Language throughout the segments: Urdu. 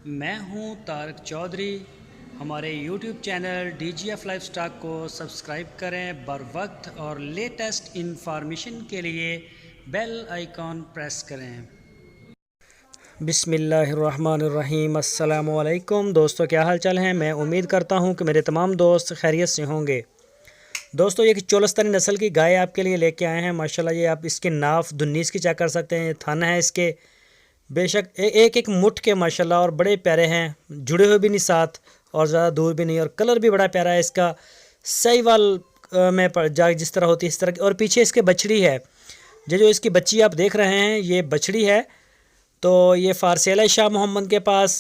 میں ہوں طارق چودھری۔ ہمارے YouTube channel DGF life stock کو سبسکرائب کریں بر وقت اور لیٹسٹ انفارمیشن کے لیے بیل آئیکن پریس کریں۔ بسم اللہ الرحمن الرحیم۔ السلام علیکم دوستو، کیا حال چال ہیں؟ میں امید کرتا ہوں کہ میرے تمام دوست خیریت سے ہوں گے۔ دوستو، یہ چولستانی نسل کی گائے آپ کے لیے لے کے آئے ہیں۔ ماشاءاللہ یہ آپ اس کے ناف 19 کی چیک کر سکتے ہیں۔ تھن ہے اس کے بے شک ایک مٹھ کے ماشاءاللہ، اور بڑے پیارے ہیں، جڑے ہوئے بھی نہیں ساتھ اور زیادہ دور بھی نہیں، اور کلر بھی بڑا پیارا ہے اس کا، صحیح وال میں جس طرح ہوتی ہے اس طرح کی۔ اور پیچھے اس کے بچڑی ہے، جو اس کی بچی آپ دیکھ رہے ہیں یہ بچڑی ہے۔ تو یہ فارسیل ہے شاہ محمد کے پاس۔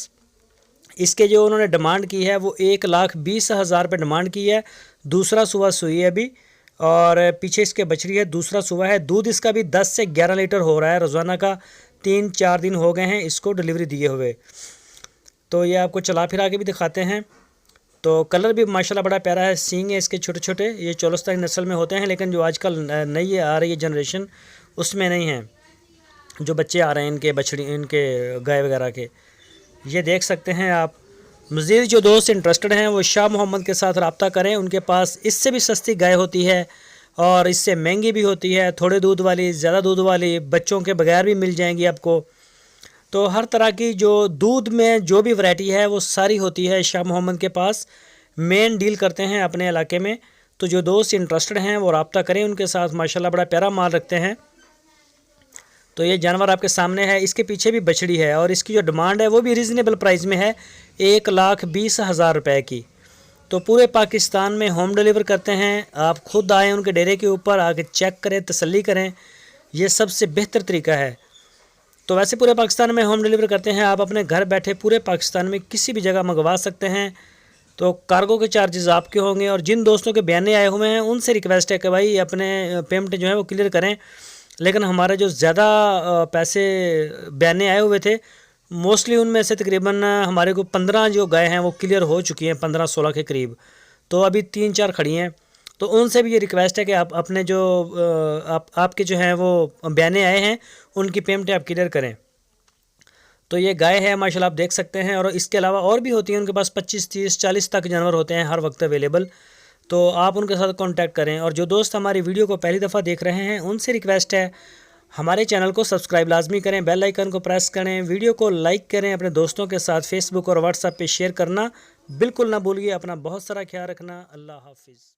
اس کے جو انہوں نے ڈیمانڈ کی ہے وہ 1,20,000 پہ ڈیمانڈ کی ہے۔ دوسرا صبح سوئی ہے ابھی، اور پیچھے اس کے بچڑی ہے، دوسرا صبح ہے۔ دودھ اس کا بھی 10 سے 11 لیٹر ہو رہا ہے روزانہ کا۔ 3-4 دن ہو گئے ہیں اس کو ڈیلیوری دیے ہوئے۔ تو یہ آپ کو چلا پھرا کے بھی دکھاتے ہیں۔ تو کلر بھی ماشاءاللہ بڑا پیارا ہے۔ سینگ ہے اس کے چھوٹے چھوٹے، یہ چولستانی نسل میں ہوتے ہیں، لیکن جو آج کل نئی آ رہی ہے جنریشن اس میں نہیں ہیں، جو بچے آ رہے ہیں ان کے بچڑی، ان کے گائے وغیرہ کے، یہ دیکھ سکتے ہیں آپ۔ مزید جو دوست انٹرسٹڈ ہیں وہ شاہ محمد کے ساتھ رابطہ کریں۔ ان کے پاس اس سے بھی سستی گائے ہوتی ہے اور اس سے مہنگی بھی ہوتی ہے، تھوڑے دودھ والی، زیادہ دودھ والی، بچوں کے بغیر بھی مل جائیں گی آپ کو۔ تو ہر طرح کی جو دودھ میں جو بھی ورائٹی ہے وہ ساری ہوتی ہے شاہ محمد کے پاس۔ مین ڈیل کرتے ہیں اپنے علاقے میں۔ تو جو دوست انٹرسٹڈ ہیں وہ رابطہ کریں ان کے ساتھ، ماشاءاللہ بڑا پیارا مال رکھتے ہیں۔ تو یہ جانور آپ کے سامنے ہے، اس کے پیچھے بھی بچڑی ہے، اور اس کی جو ڈیمانڈ ہے وہ بھی ریزنیبل پرائز میں ہے، 1,20,000 روپے کی۔ تو پورے پاکستان میں ہوم ڈیلیور کرتے ہیں۔ آپ خود آئیں ان کے ڈیرے کے اوپر، آ کے چیک کریں، تسلی کریں، یہ سب سے بہتر طریقہ ہے۔ تو ویسے پورے پاکستان میں ہوم ڈیلیور کرتے ہیں، آپ اپنے گھر بیٹھے پورے پاکستان میں کسی بھی جگہ منگوا سکتے ہیں۔ تو کارگو کے چارجز آپ کے ہوں گے۔ اور جن دوستوں کے بیانے آئے ہوئے ہیں ان سے ریکویسٹ ہے کہ بھائی اپنے پیمنٹ جو ہے وہ کلیئر کریں۔ لیکن ہمارے جو زیادہ پیسے بیانے آئے ہوئے تھے، موسٹلی ان میں سے تقریباً ہمارے کو 15 جو گائے ہیں وہ کلیئر ہو چکی ہیں، 15-16 کے قریب۔ تو ابھی 3-4 کھڑی ہیں۔ تو ان سے بھی یہ ریکویسٹ ہے کہ آپ اپنے جو آپ کے جو ہیں وہ بیانے آئے ہیں ان کی پیمنٹیں آپ کلیئر کریں۔ تو یہ گائے ہے ماشاءاللہ، آپ دیکھ سکتے ہیں۔ اور اس کے علاوہ اور بھی ہوتی ہیں، ان کے پاس 25, 30, 40 تک جانور ہوتے ہیں ہر وقت اویلیبل۔ تو آپ ان کے ساتھ کانٹیکٹ کریں۔ اور جو دوست ہماری ویڈیو کو پہلی دفعہ دیکھ رہے ہیں ان سے ریکویسٹ ہے ہمارے چینل کو سبسکرائب لازمی کریں، بیل آئیکن کو پریس کریں، ویڈیو کو لائک کریں، اپنے دوستوں کے ساتھ فیس بک اور واٹس ایپ پہ شیئر کرنا بالکل نہ بھولیے۔ اپنا بہت سارا خیال رکھنا۔ اللہ حافظ۔